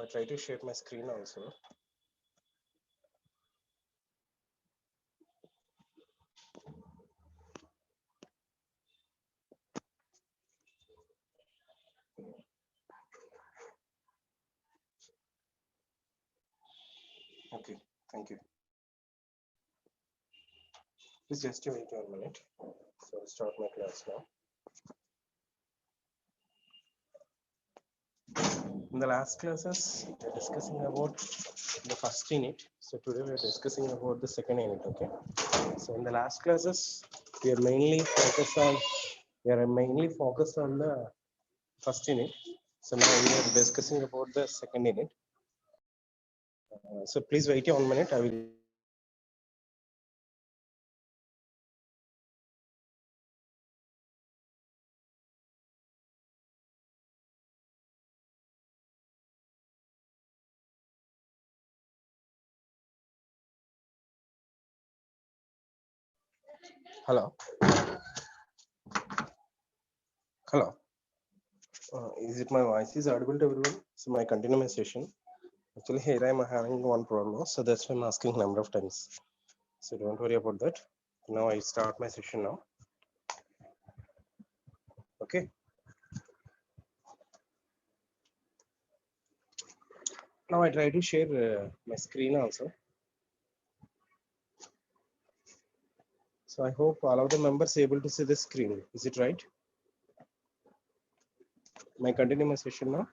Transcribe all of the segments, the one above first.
I try to share my screen also. Okay, thank you. Please just wait 1 minute. So I'll start my class now. In the last classes, we are discussing about the first unit. So today we are discussing about the second unit. Okay. So in the last classes, we are mainly focused on the first unit. So now we are discussing about the second unit. So please wait 1 minute. I will. Hello. Hello. Is it my voice is audible to everyone? So my continue my session. Actually, here I am having one problem, so that's why I'm asking number of times. So don't worry about that. Now I start my session now. Okay. Now I try to share my screen also. So I hope all of the members able to see the screen. Is it right? May I continue my session now?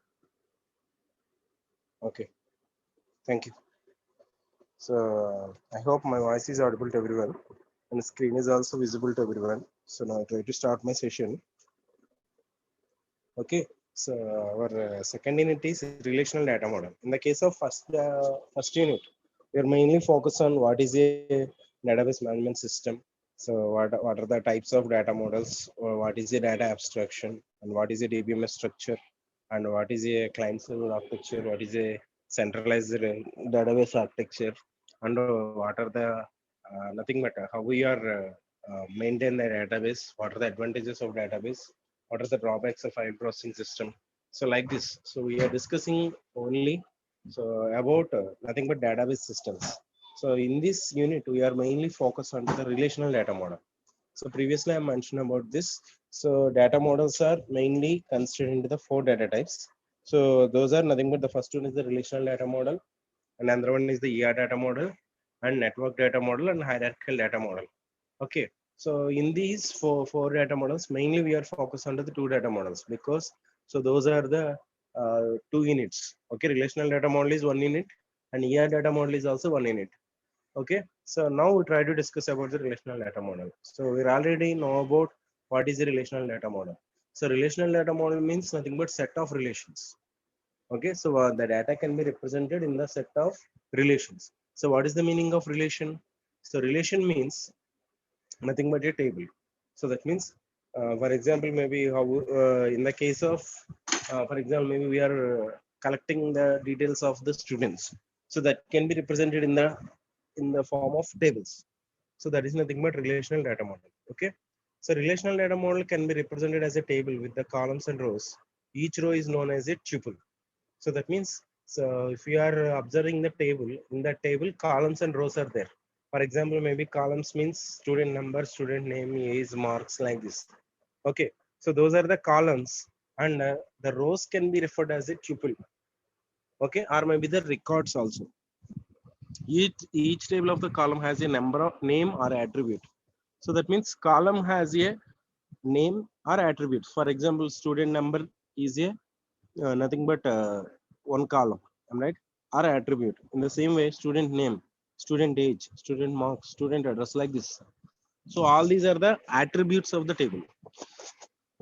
Okay. Thank you. So I hope my voice is audible to everyone and the screen is also visible to everyone. So now I try to start my session. Okay. So our second unit is relational data model. In the case of first unit, we are mainly focused on what is a database management system. So what are the types of data models, or what is a data abstraction, and what is a DBMS structure, and what is a client server architecture, what is a centralized database architecture, and what are the nothing but how we are maintain the database, what are the advantages of database, what are the drawbacks of file processing system. So like this, so we are discussing only so about nothing but database systems. So in this unit, we are mainly focused on the relational data model. So previously I mentioned about this. So data models are mainly considered into the 4 data types. So those are nothing but the first one is the relational data model, another one is the ER data model, and network data model, and hierarchical data model. Okay. So in these four data models, mainly we are focused on the 2 data models because so those are the 2 units. Okay, relational data model is 1 unit, and ER data model is also 1 unit. Okay, so now we try to discuss about the relational data model. So we already know about what is the relational data model. So relational data model means nothing but set of relations. Okay, so the data can be represented in the set of relations. So what is the meaning of relation? So relation means nothing but a table. So that means, for example, maybe how in the case of, for example, maybe we are collecting the details of the students. So that can be represented in the form of tables. So that is nothing but relational data model. Okay. So relational data model can be represented as a table with the columns and rows. Each row is known as a tuple. So that means, so if you are observing the table, in that table, columns and rows are there. For example, maybe columns means student number, student name, age, marks, like this. Okay. So those are the columns, and the rows can be referred as a tuple. Okay. Or maybe the records also. Each table of the column has a number of name or attribute. So that means column has a name or attribute. For example, student number is a nothing but one column, right? Or attribute. In the same way, student name, student age, student marks, student address, like this. So all these are the attributes of the table.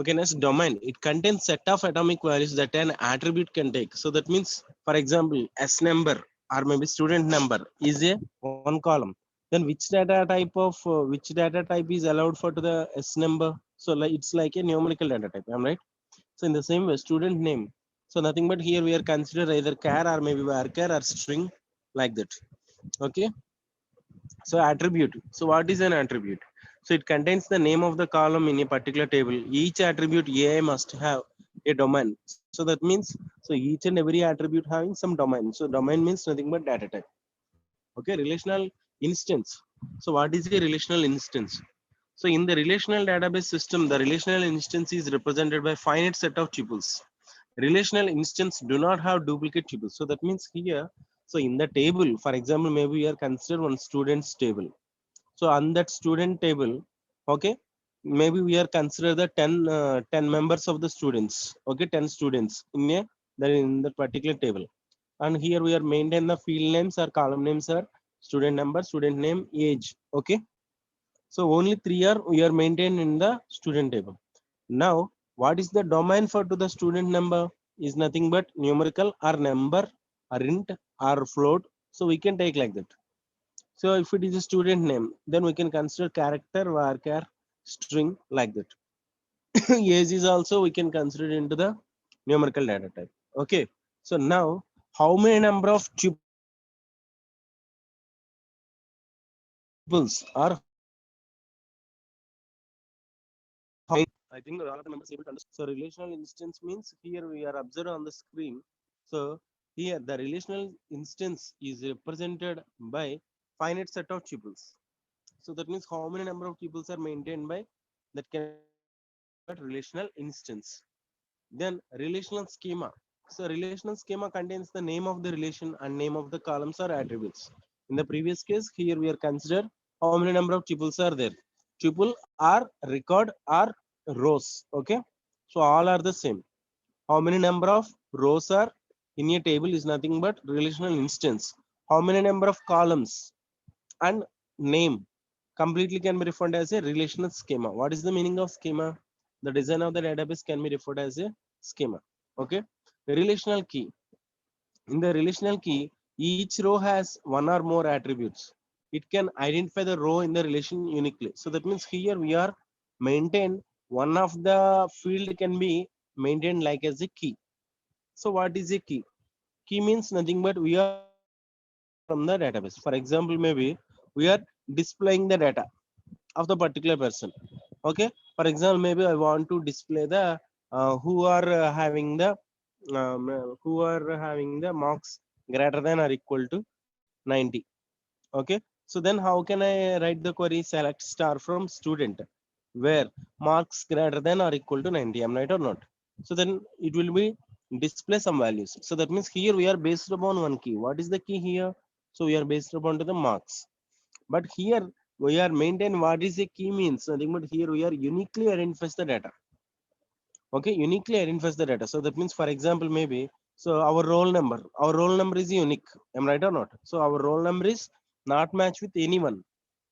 Okay, next domain. It contains set of atomic values that an attribute can take. So that means, for example, S number or maybe student number is a one column. Then which data type is allowed for to the S number? So like it's like a numerical data type, am I right? So in the same way, student name. So nothing but here we are considered either char or maybe varchar or string, like that. Okay. So attribute. So what is an attribute? So it contains the name of the column in a particular table. Each attribute AI must have a domain. So that means, so each and every attribute having some domain. So domain means nothing but data type. Okay, relational instance. So what is a relational instance? So in the relational database system, the relational instance is represented by finite set of tuples. Relational instance do not have duplicate tuples. So that means here, so in the table, for example, maybe we are consider one student's table. So on that student table, okay, maybe we are consider the 10 members of the students, okay, 10 students in the particular table. And here we are maintain the field names or column names are student number, student name, age, okay. So only three are we are maintained in the student table. Now, what is the domain for to the student number is nothing but numerical or number or int or float. So we can take like that. So if it is a student name, then we can consider character, varchar, string like that. Age is also we can consider into the numerical data type. Okay. So now, how many number of tuples are I think all of the members able to understand. So relational instance means here we are observed on the screen. So here the relational instance is represented by finite set of tuples. So that means how many number of tuples are maintained by that can but relational instance. Then relational schema. So relational schema contains the name of the relation and name of the columns or attributes. In the previous case, here we are considered how many number of tuples are there. Tuple are record are rows. Okay. So all are the same. How many number of rows are in a table is nothing but relational instance. How many number of columns and name completely can be referred as a relational schema. What is the meaning of schema? The design of the database can be referred as a schema. Okay. The relational key. In the relational key, each row has one or more attributes. It can identify the row in the relation uniquely. So that means here we are maintain one of the field can be maintained like as a key. So what is a key? Key means nothing but we are from the database. For example, maybe we are displaying the data of the particular person. Okay. For example, maybe I want to display the who are having the marks greater than or equal to 90. Okay. So then how can I write the query select star from student where marks greater than or equal to 90? Am I right or not? So then it will be display some values. So that means here we are based upon one key. What is the key here? So we are based upon to the marks. But here we are maintain what is a key means nothing but here we are uniquely identifies the data. Okay, uniquely identifies the data. So that means for example maybe so our roll number is unique. Am I right or not? So our roll number is not matched with anyone.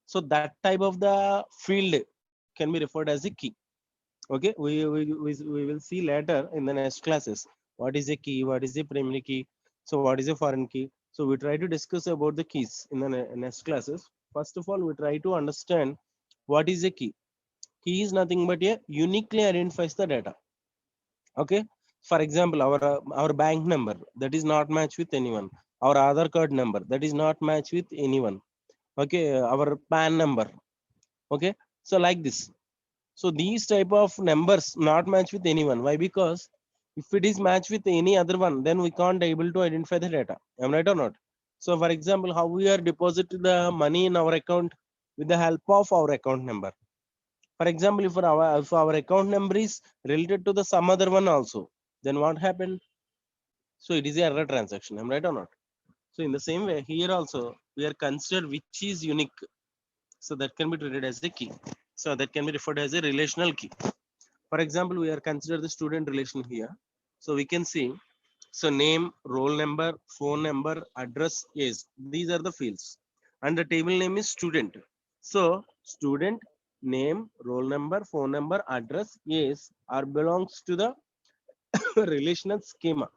So that type of the field can be referred as a key. Okay, we will see later in the next classes what is a key, what is a primary key, so what is a foreign key. So we try to discuss about the keys in the next classes. First of all, we try to understand what is a key. Key is nothing but a uniquely identifies the data. Okay, for example, our bank number that is not matched with anyone, our Aadhaar card number that is not matched with anyone. Okay, our PAN number. Okay, so like this. So these type of numbers not match with anyone. Why? Because if it is matched with any other one, then we can't able to identify the data. Am I right or not? So for example, how we are deposited the money in our account with the help of our account number. For example, if our account number is related to the some other one also, then what happened? So it is a error transaction. Am I right or not? So in the same way, here also we are considered which is unique. So that can be treated as a key. So that can be referred as a relational key. For example, we are consider the student relation here. So we can see, so name, roll number, phone number, address, age. These are the fields. And the table name is student. So student, name, roll number, phone number, address, age are belongs to the relational schema.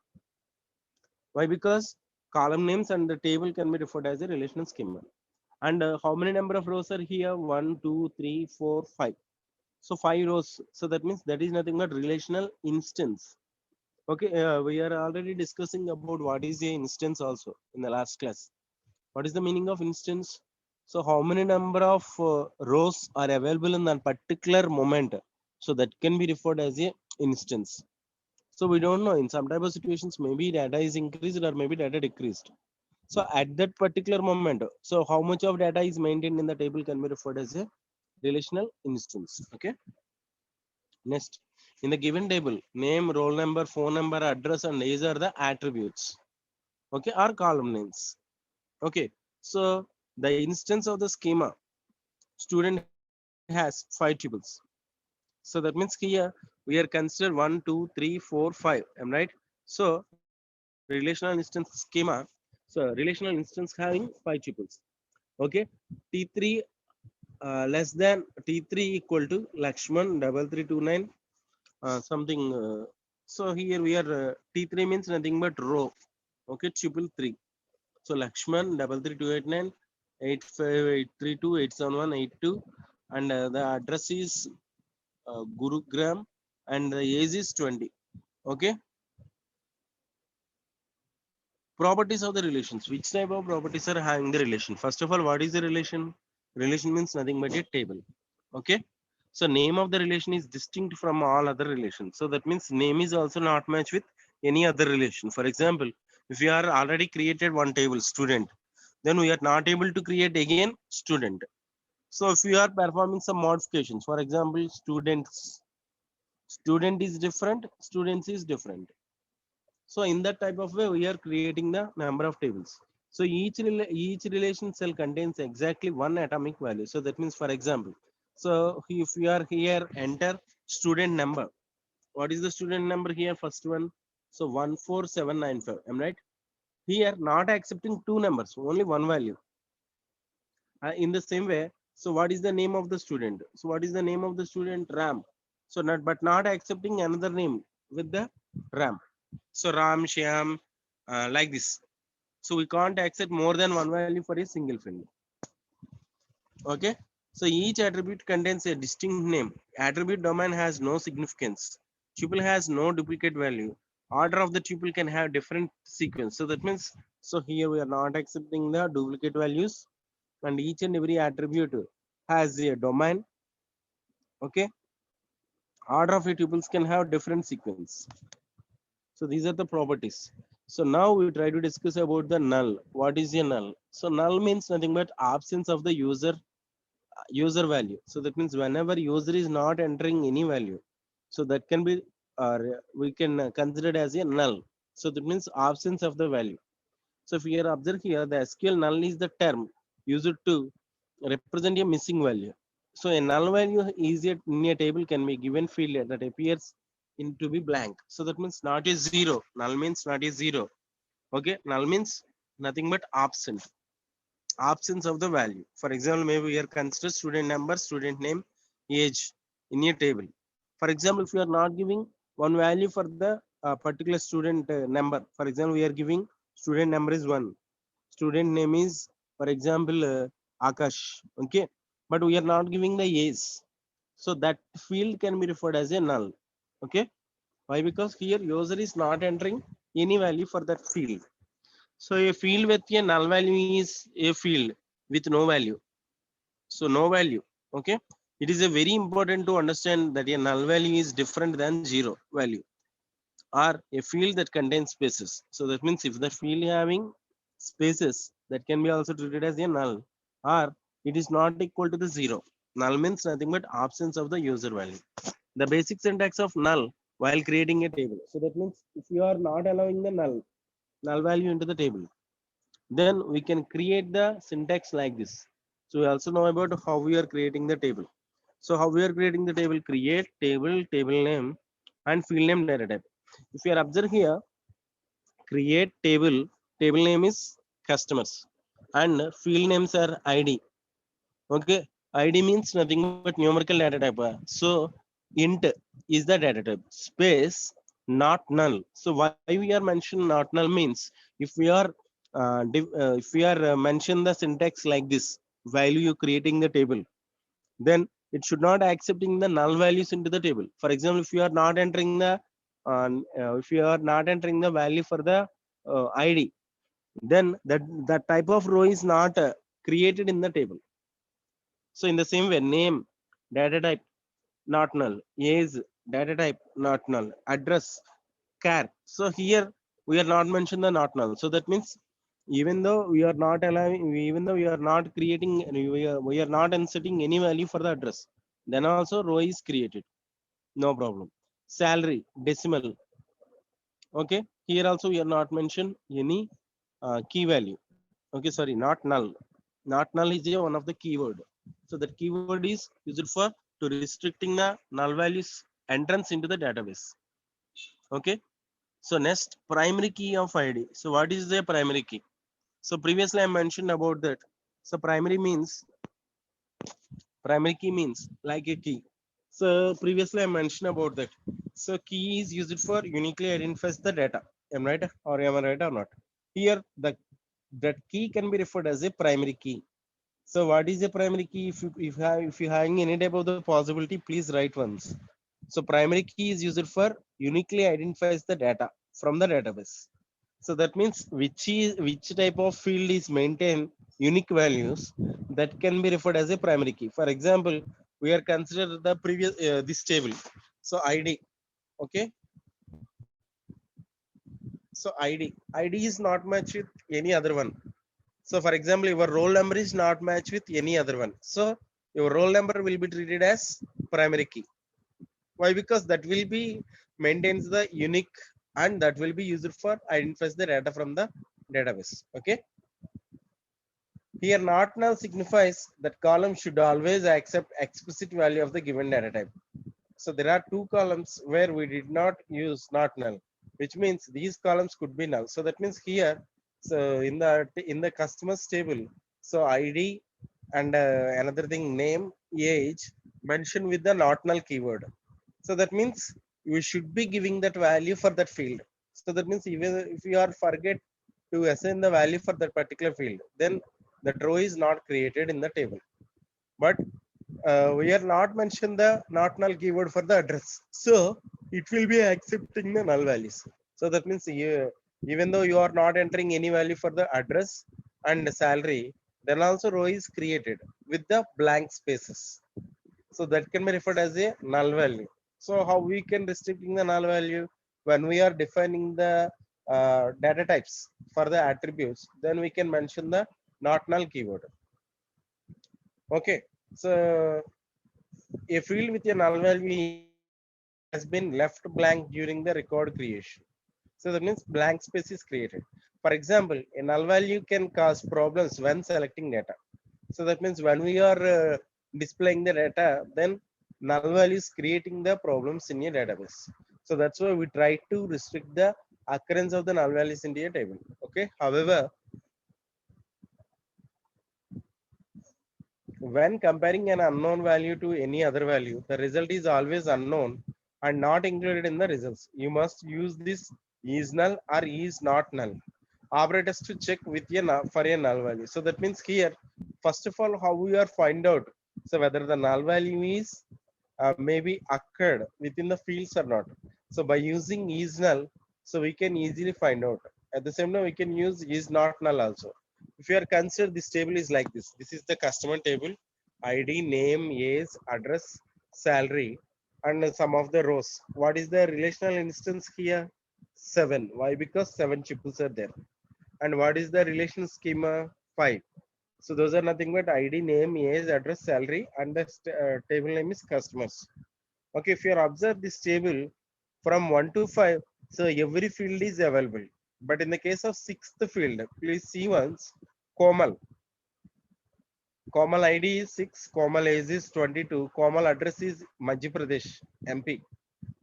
Why? Because column names and the table can be referred as a relational schema. And how many number of rows are here? 1, 2, 3, 4, 5. So 5 rows. So that means that is nothing but relational instance. Okay, we are already discussing about what is a instance also in the last class. What is the meaning of instance? So how many number of rows are available in that particular moment? So that can be referred as a instance. So we don't know, in some type of situations maybe data is increased or maybe data decreased. So at that particular moment, so how much of data is maintained in the table can be referred as a relational instance. Okay. Next, in the given table, name, roll number, phone number, address, and these are the attributes. Okay, or column names. Okay, so the instance of the schema, student has 5 tuples. So that means here we are consider 1, 2, 3, 4, 5. Am I right? So relational instance schema. So relational instance having 5 tuples. Okay, T3 less than T3 equal to Lakshman 3329 something. So here we are T3 means nothing but row. Okay, triple three. So Lakshman 33289 85832 87182, and the address is Gurugram, and the age is 20. Okay. Properties of the relations. Which type of properties are having the relation? First of all, what is the relation? Relation means nothing but a table. Okay. So name of the relation is distinct from all other relations. So that means name is also not matched with any other relation. For example, if you are already created one table student, then we are not able to create again student. So if you are performing some modifications, for example, student is different, students is different. So in that type of way, we are creating the number of tables. So each relation cell contains exactly one atomic value. So that means, for example, so if you are here, enter student number. What is the student number here? First one. So 14795. Am I right? Here, not accepting two numbers, only one value. In the same way, so what is the name of the student? So what is the name of the student? Ram. So not, but not accepting another name with the Ram. So Ram, Shyam, like this. So we can't accept more than one value for a single field. Okay. So each attribute contains a distinct name. Attribute domain has no significance. Tuple has no duplicate value. Order of the tuple can have different sequence. So that means, so here we are not accepting the duplicate values, and each and every attribute has a domain. Okay. Order of the tuples can have different sequence. So these are the properties. So now we try to discuss about the null. What is a null? So null means nothing but absence of the user value. So that means whenever user is not entering any value, so that can be we can consider it as a null. So that means absence of the value. So if you observe here, the SQL null is the term used to represent a missing value. So a null value is in a table can be given field that appears in to be blank. So that means not a zero. Null means not a zero. Okay, null means nothing but absence of the value. For example, maybe we are consider student number, student name, age in a table. For example, if we are not giving one value for the particular student number, for example, we are giving student number is one, student name is, for example, Akash. Okay, but we are not giving the age. So that field can be referred as a null. Okay, why? Because here user is not entering any value for that field. So a field with a null value is a field with no value. So no value. Okay. It is a very important to understand that a null value is different than zero value, or a field that contains spaces. So that means if the field having spaces, that can be also treated as a null, or it is not equal to the zero. Null means nothing but absence of the user value. The basic syntax of null while creating a table. So that means if you are not allowing the null value into the table, then we can create the syntax like this. So we also know about how we are creating the table. So how we are creating the table? Create table, table name, and field name data type. If you are observe here, create table, table name is customers, and field names are ID. Okay, ID means nothing but numerical data type. So int is the data type. Space, not null. So why we are mentioning not null means, if we are if we are mention the syntax like this, value you creating the table, then it should not accepting the null values into the table. For example, if you are not entering the if you are not entering the value for the ID, then that type of row is not created in the table. So in the same way, name, data type, not null. Age, data type, not null. Address, care. So here we are not mentioned the not null. So that means even though we are not allowing, even though we are not creating, we are not inserting any value for the address, then also row is created. No problem. Salary, decimal. Okay. Here also we are not mentioned any key value. Okay, sorry, not null. Not null is one of the keyword. So that keyword is used for to restricting the null values entrance into the database. Okay. So next, primary key of ID. So what is the primary key? So previously I mentioned about that. So primary key means like a key. So previously I mentioned about that. So key is used for uniquely identifies the data. Am I right or am I right or not? Here the that key can be referred as a primary key. So what is a primary key? If you having any type of the possibility, please write once. So primary key is used for uniquely identifies the data from the database. So that means which type of field is maintain unique values that can be referred as a primary key. For example, we are consider the previous this table. So ID, okay. So ID is not matched with any other one. So for example, your roll number is not matched with any other one. So your roll number will be treated as primary key. Why? Because that will be maintains the unique and that will be used for identifies the data from the database. Okay. Here not null signifies that column should always accept explicit value of the given data type. So there are two columns where we did not use not null, which means these columns could be null. So that means here, so in the customers table, so ID and another thing name, age mentioned with the not null keyword. So that means you should be giving that value for that field. So that means even if you are forget to assign the value for that particular field, then that row is not created in the table. But we are not mention the not null keyword for the address. So it will be accepting the null values. So that means even though you are not entering any value for the address and salary, then also row is created with the blank spaces. So that can be referred as a null value. So how we can restricting the null value when we are defining the data types for the attributes, then we can mention the not null keyword. Okay. So a field with a null value has been left blank during the record creation. So that means blank space is created. For example, a null value can cause problems when selecting data. So that means when we are displaying the data, then null value is creating the problems in your database. So that's why we try to restrict the occurrence of the null values in your table. Okay. However, when comparing an unknown value to any other value, the result is always unknown and not included in the results. You must use this is null or is not null operators to check with a for a null value. So that means here, first of all, how we are find out so whether the null value is maybe occurred within the fields or not. So by using is null, so we can easily find out. At the same time, we can use is not null also. If you are considered this table is like this. This is the customer table, ID, name, age, address, salary, and some of the rows. What is the relational instance here? 7. Why? Because 7 tuples are there. And what is the relation schema? 5. So those are nothing but ID, name, age, address, salary, and the table name is customers. Okay, if you observe this table from 1 to 5, so every field is available. But in the case of sixth field, please see once, Komal. Komal ID is 6, Komal age is 22, Komal address is Madhya Pradesh, MP.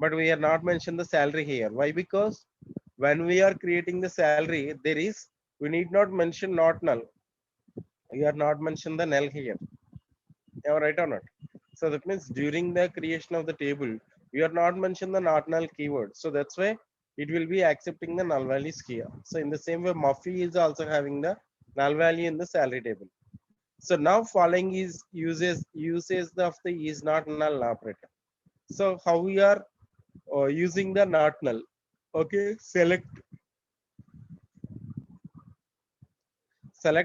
But we are not mentioned the salary here. Why? Because when we are creating the salary, there is, we need not mention not null. We are not mention the null here. Am I right or not? So that means during the creation of the table, we are not mention the not null keyword. So that's why it will be accepting the null values here. So in the same way, Muffy is also having the null value in the salary table. So now following is uses of the is not null operator. So how we are using the not null? Okay, select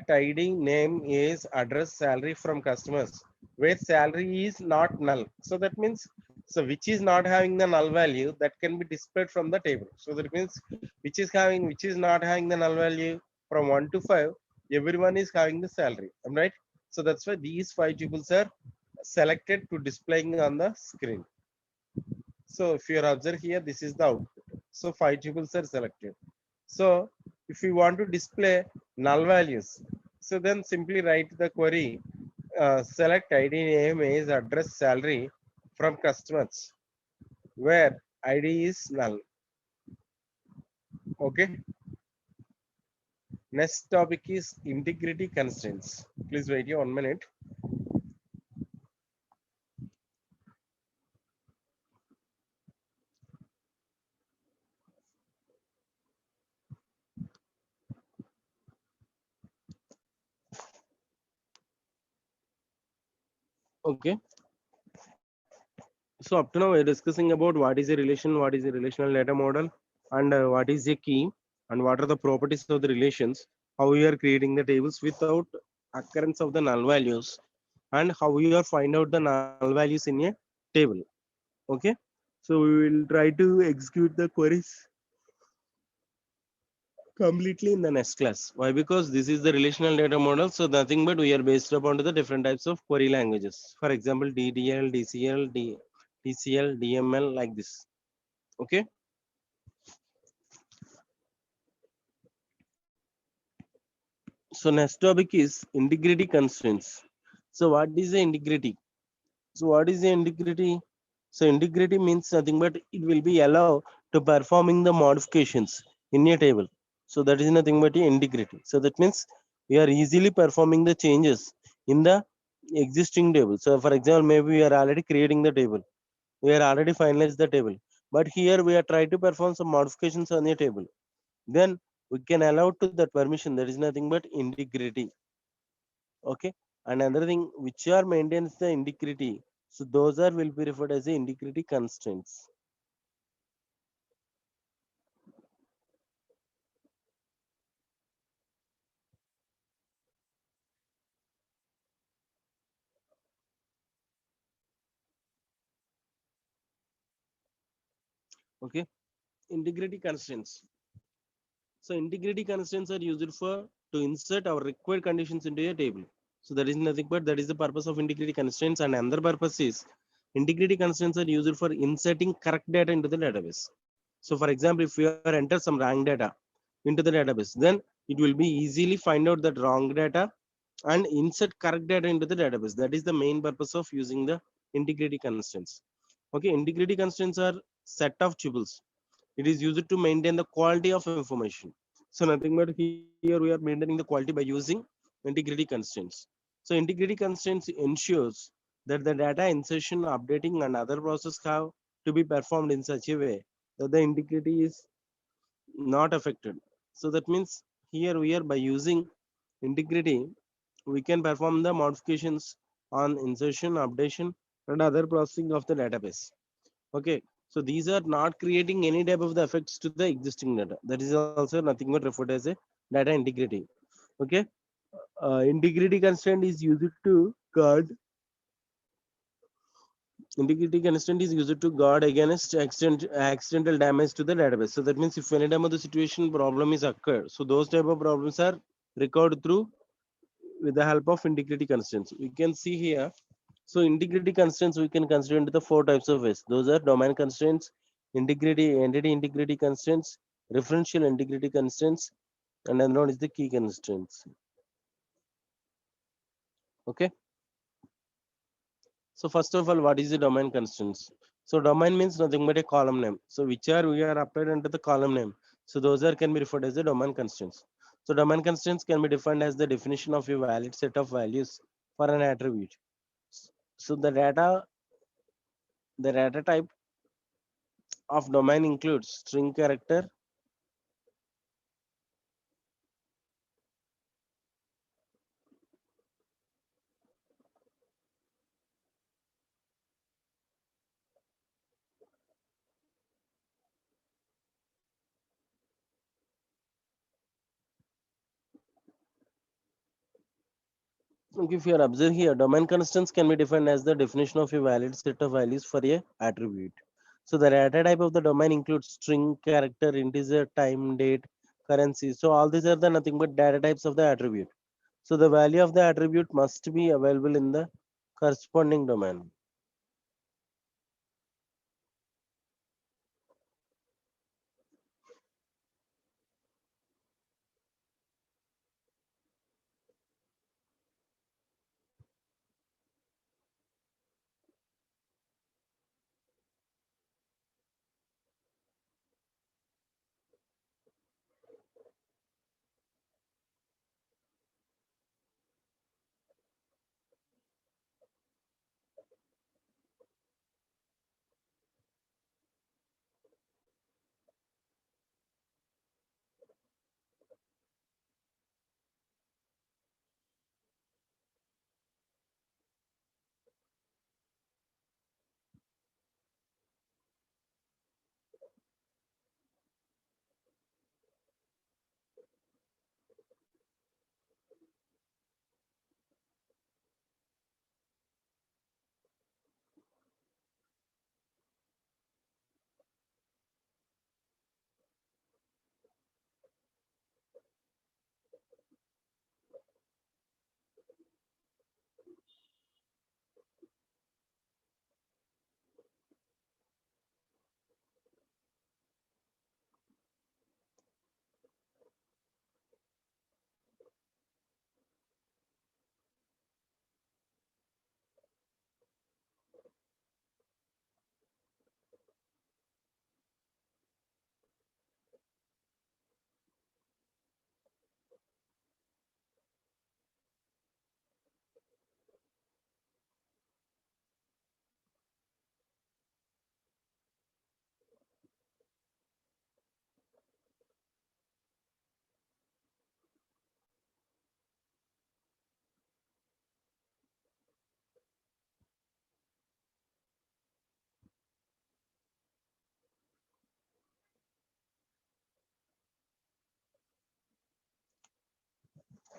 ID, name, age, address, salary from customers, where salary is not null. So that means So which is not having the null value, that can be displayed from the table. So that means which is not having the null value from 1 to 5, everyone is having the salary. Am I right? So that's why these 5 tuples are selected to displaying on the screen. So if you observe here, this is the output. So 5 tuples are selected. So if you want to display null values, so then simply write the query, select ID name is address salary from customers where ID is null. Okay. Next topic is integrity constraints. Please wait here 1 minute. Okay. So up to now we're discussing about what is a relation, what is a relational data model, and what is a key, and what are the properties of the relations, how we are creating the tables without occurrence of the null values, and how we are find out the null values in a table. Okay. So we will try to execute the queries completely in the next class. Why? Because this is the relational data model. So nothing but we are based upon the different types of query languages. For example, DDL, DCL, TCL, DML, like this. Okay. So next topic is integrity constraints. So what is the integrity? So what is the integrity? So integrity means nothing but it will be allow to performing the modifications in a table. So that is nothing but the integrity. So that means we are easily performing the changes in the existing table. So for example, maybe we are already creating the table. We are already finalized the table. But here we are trying to perform some modifications on the table. Then we can allow to that permission. That is nothing but integrity. Okay. Another thing which are maintains the integrity, so those are will be referred as the integrity constraints. Okay. Integrity constraints, so integrity constraints are used for to insert our required conditions into a table. So that is nothing but that is the purpose of integrity constraints. And another purpose is integrity constraints are used for inserting correct data into the database. So for example, if you are enter some wrong data into the database, then it will be easily find out that wrong data and insert correct data into the database. That is the main purpose of using the integrity constraints. Okay, integrity constraints are set of tuples. It is used to maintain the quality of information. So nothing but here we are maintaining the quality by using integrity constraints. So integrity constraints ensures that the data insertion, updating, and other process have to be performed in such a way that the integrity is not affected. So that means here we are by using integrity, we can perform the modifications on insertion, updation, and other processing of the database. Okay, so these are not creating any type of the effects to the existing data. That is also nothing but referred as a data integrity. Okay, integrity constraint is used to guard. Integrity constraint is used to guard against accidental damage to the database. So that means if any time of the situation problem is occurred, so those type of problems are recovered through with the help of integrity constraints. We can see here. So integrity constraints we can consider into the 4 types of ways. Those are domain constraints, entity integrity constraints, referential integrity constraints, and another one is the key constraints. Okay. So first of all, what is the domain constraints? So domain means nothing but a column name. So which are we are applied under the column name. So those are can be referred as the domain constraints. So domain constraints can be defined as the definition of a valid set of values for an attribute. So the data type of domain includes string character, Okay, if you are observing here, domain constants can be defined as the definition of a valid set of values for a attribute. So the data type of the domain includes string, character, integer, time, date, currency. So all these are the nothing but data types of the attribute. So the value of the attribute must be available in the corresponding domain.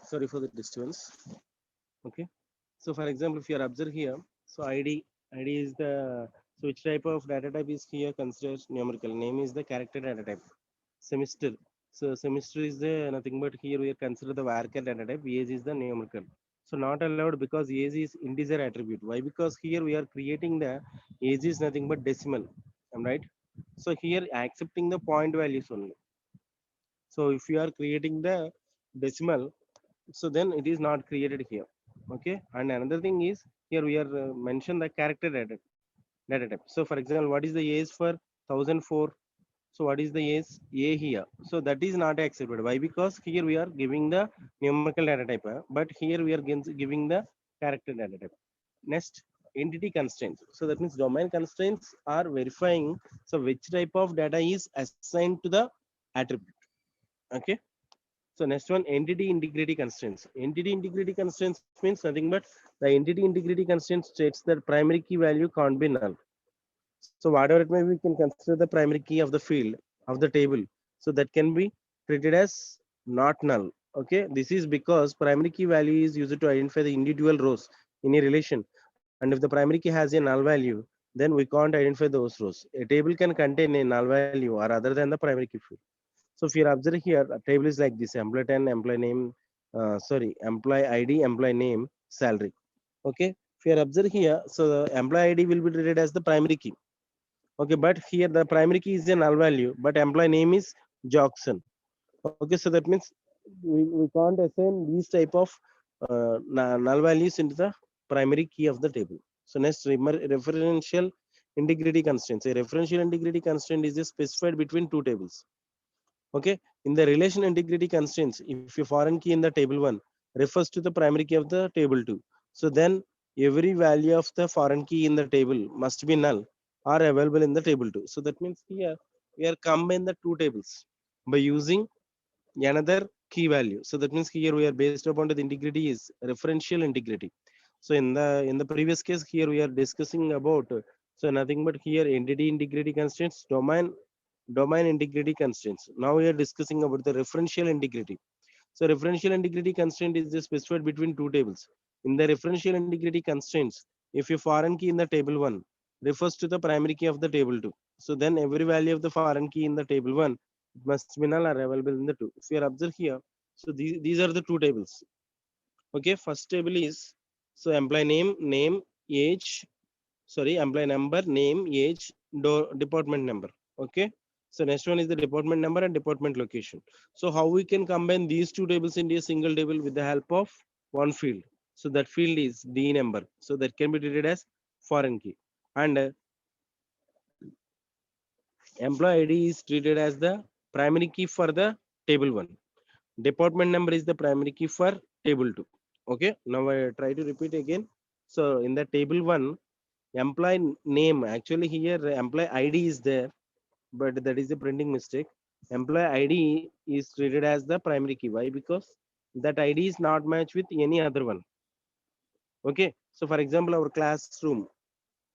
Sorry for the disturbance. Okay. So for example, if you are observed here, so ID is the, so which type of data type is here considered numerical. Name is the character data type. Semester. So semester is the nothing but here we consider the varchar data type. Age is the numerical. So not allowed because age is integer attribute. Why? Because here we are creating the age is nothing but decimal. Am I right? So here accepting the point values only. So if you are creating the decimal, so then it is not created here. Okay. And another thing is here we are mention the character data type. So for example, what is the age for 1004? So what is the age a here? So that is not accepted. Why? Because here we are giving the numerical data type, but here we are giving the character data type. Next, entity constraints. So that means domain constraints are verifying so which type of data is assigned to the attribute. Okay. So next one, entity integrity constraints. Entity integrity constraints means nothing but the entity integrity constraint states that primary key value can't be null. So whatever it may be, we can consider the primary key of the field of the table. So that can be treated as not null. Okay, this is because primary key value is used to identify the individual rows in a relation. And if the primary key has a null value, then we can't identify those rows. A table can contain a null value or other than the primary key field. So if you're observing here, a table is like this: employee 10, employee name, employee ID, employee name, salary. Okay. If you're observing here, so the employee ID will be treated as the primary key. Okay, but here the primary key is a null value, but employee name is Jackson. Okay, so that means we can't assign these type of null values into the primary key of the table. So next, referential integrity constraints. A referential integrity constraint is specified between two tables. Okay, in the relation integrity constraints, if your foreign key in the table 1 refers to the primary key of the table 2, so then every value of the foreign key in the table must be null or available in the table 2. So that means here we are combine the two tables by using another key value. So that means here we are based upon the integrity is referential integrity. So in the previous case here we are discussing about so nothing but here entity integrity constraints, domain integrity constraints. Now we are discussing about the referential integrity. So referential integrity constraint is just specified between two tables. In the referential integrity constraints, if a foreign key in the table 1 refers to the primary key of the table 2, so then every value of the foreign key in the table 1 must be null or available in the 2. If you observe here, so these are the two tables. Okay, first table is, so employee name, age, sorry, employee number, name, age, department number. Okay, so next one is the department number and department location. So how we can combine these two tables into a single table with the help of one field. So that field is D number. So that can be treated as foreign key. And employee ID is treated as the primary key for the table 1. Department number is the primary key for table 2. Okay, now I try to repeat again. So in the table 1, employee name, actually here employee ID is there, but that is a printing mistake. Employee ID is treated as the primary key. Why? Because that ID is not matched with any other one. Okay, so for example, our classroom.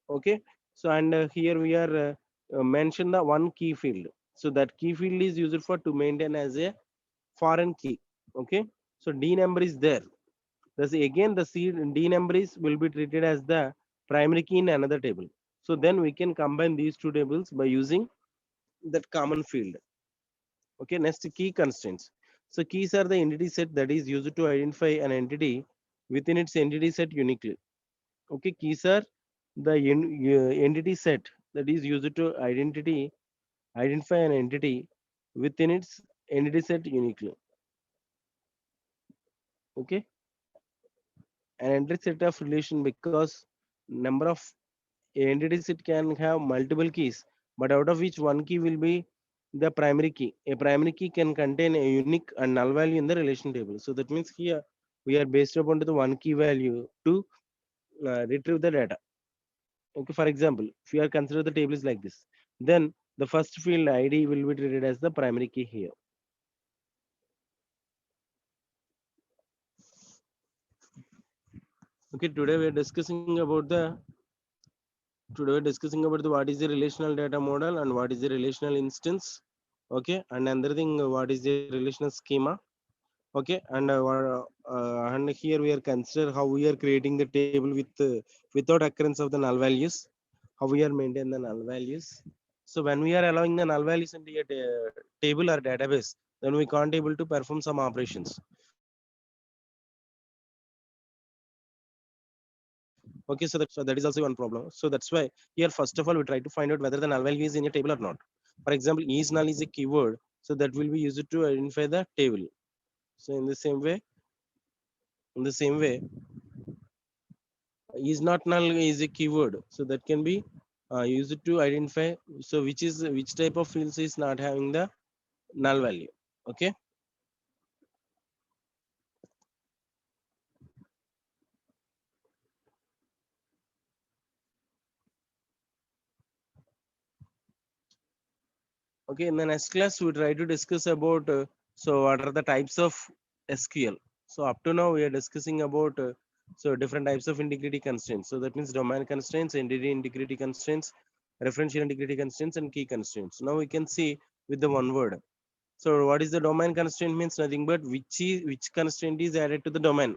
Okay, so and here we are mention the one key field. So that key field is used for to maintain as a foreign key. Okay, so D number is there. Thus again the D number is will be treated as the primary key in another table. So then we can combine these two tables by using that common field. Okay, next key constraints. So keys are the entity set that is used to identify an entity within its entity set uniquely. Okay, keys are the entity set that is used to identify an entity within its entity set uniquely. Okay, an entity set of relation, because number of entity set can have multiple keys, but out of which one key will be the primary key. A primary key can contain a unique and null value in the relation table. So that means here we are based upon the one key value to retrieve the data. Okay, for example, if you are consider the table is like this, then the first field ID will be treated as the primary key here. Okay, today we're discussing about the what is the relational data model and what is the relational instance. Okay, and another thing, what is the relational schema. Okay, and here we are consider how we are creating the table with without occurrence of the null values, how we are maintain the null values. So when we are allowing the null values into a table or database, then we can't able to perform some operations. Okay, so that is also one problem. So that's why here first of all we try to find out whether the null value is in a table or not. For example, is null is a keyword, so that will be used to identify the table. So in the same way, is not null is a keyword, so that can be used to identify, so which type of fields is not having the null value. Okay, okay, in the next class we try to discuss about so what are the types of SQL. So up to now we are discussing about so different types of integrity constraints. So that means domain constraints, entity integrity constraints, referential integrity constraints, and key constraints. Now we can see with the one word. So what is the domain constraint means nothing but which constraint is added to the domain.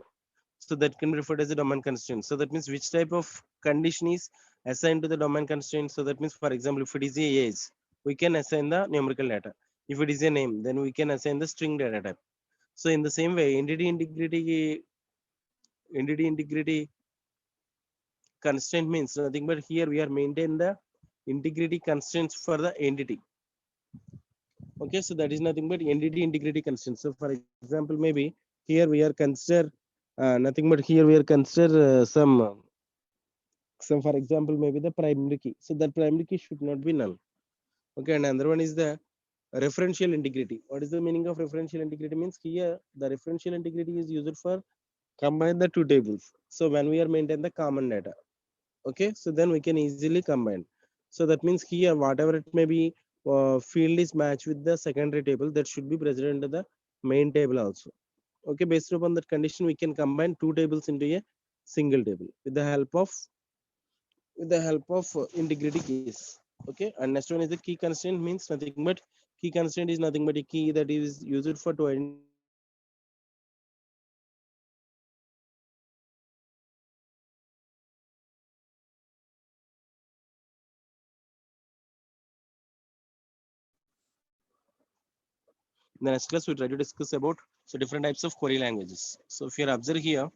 So that can be referred as a domain constraint. So that means which type of condition is assigned to the domain constraint. So that means, for example, if it is a age, we can assign the numerical data. If it is a name, then we can assign the string data type. So in the same way, entity integrity constraint means nothing but here we are maintain the integrity constraints for the entity. Okay, so that is nothing but entity integrity constraints. So for example, maybe here we are consider nothing but here we are consider some for example maybe the primary key. So that primary key should not be null. Okay, and another one is the referential integrity. What is the meaning of referential integrity? Means here the referential integrity is used for combine the two tables. So when we are maintain the common data, okay, so then we can easily combine. So that means here whatever it may be, field is matched with the secondary table that should be present into the main table also. Okay, based upon that condition we can combine two tables into a single table with the help of integrity keys. Okay, and next one is the key constraint means nothing but key constraint is nothing but a key that is used for to identify In the next class, we try to discuss about so different types of query languages. So if you observe here,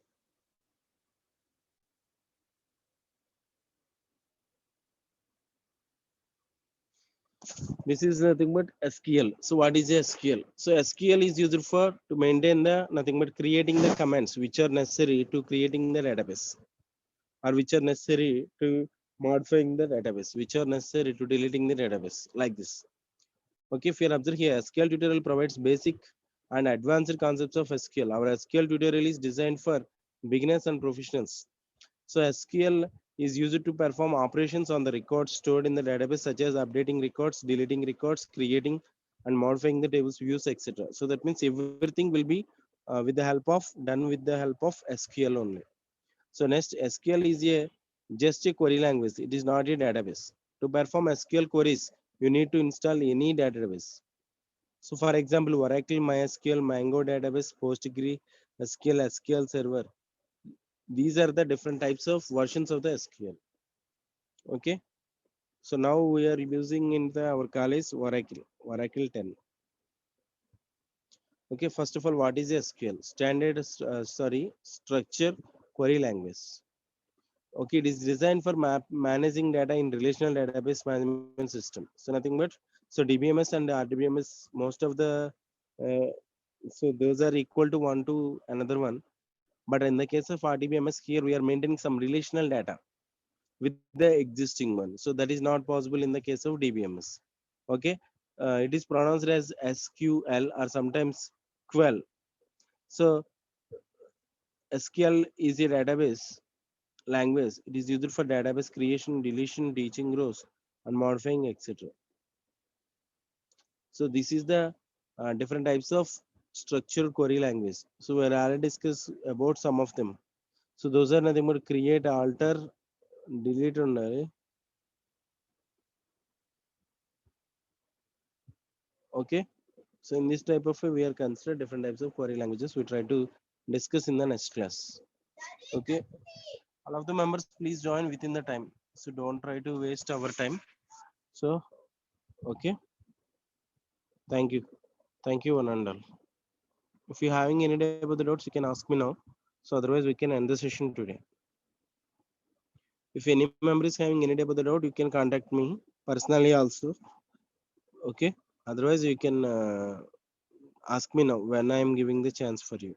this is nothing but SQL. So what is SQL? So SQL is used for to maintain the nothing but creating the commands which are necessary to creating the database, or which are necessary to modifying the database, which are necessary to deleting the database, like this. Okay, if you observe here, SQL tutorial provides basic and advanced concepts of SQL. Our SQL tutorial is designed for beginners and professionals. So SQL is used to perform operations on the records stored in the database, such as updating records, deleting records, creating and modifying the tables views, etc. So that means everything will be with the help of done with the help of SQL only. So next, SQL is just a query language. It is not a database. To perform SQL queries, you need to install any database. So for example, Oracle, MySQL, Mongo database, Postgre, SQL, SQL Server. These are the different types of versions of the SQL. Okay. So now we are using in our college Oracle 10. Okay. First of all, what is SQL? Structure query language. Okay, it is designed for managing data in relational database management system. So nothing but so DBMS and RDBMS, most of the uh, so those are equal to one to another one. But in the case of RDBMS, here we are maintaining some relational data with the existing one. So that is not possible in the case of DBMS. Okay, it is pronounced as SQL or sometimes QL. So SQL is a database language. It is used for database creation, deletion, teaching rows, and modifying, etc. So this is the different types of structured query language. So we already discussed about some of them. So those are nothing but create, alter, delete, and okay. So in this type of way, we are considered different types of query languages. We try to discuss in the next class. Okay. All of the members, please join within the time. So don't try to waste our time. So okay. Thank you. Thank you, one and all. If you're having any doubt about the doubts, you can ask me now. So otherwise, we can end the session today. If any member is having any doubt about the doubt, you can contact me personally also. Okay. Otherwise, you can ask me now when I am giving the chance for you.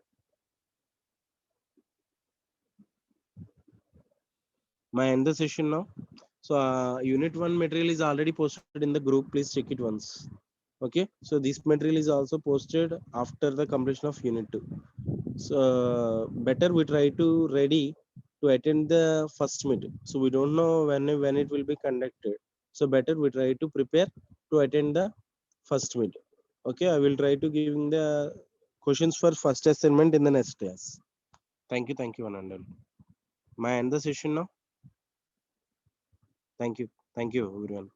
My end the session now. So unit 1 material is already posted in the group. Please check it once. Okay. So this material is also posted after the completion of unit 2. So better we try to ready to attend the first meet. So we don't know when it will be conducted. So better we try to prepare to attend the first meet. Okay. I will try to giving the questions for first assignment in the next class. Thank you. Thank you, Anandal. May I end the session now? Thank you. Thank you, everyone.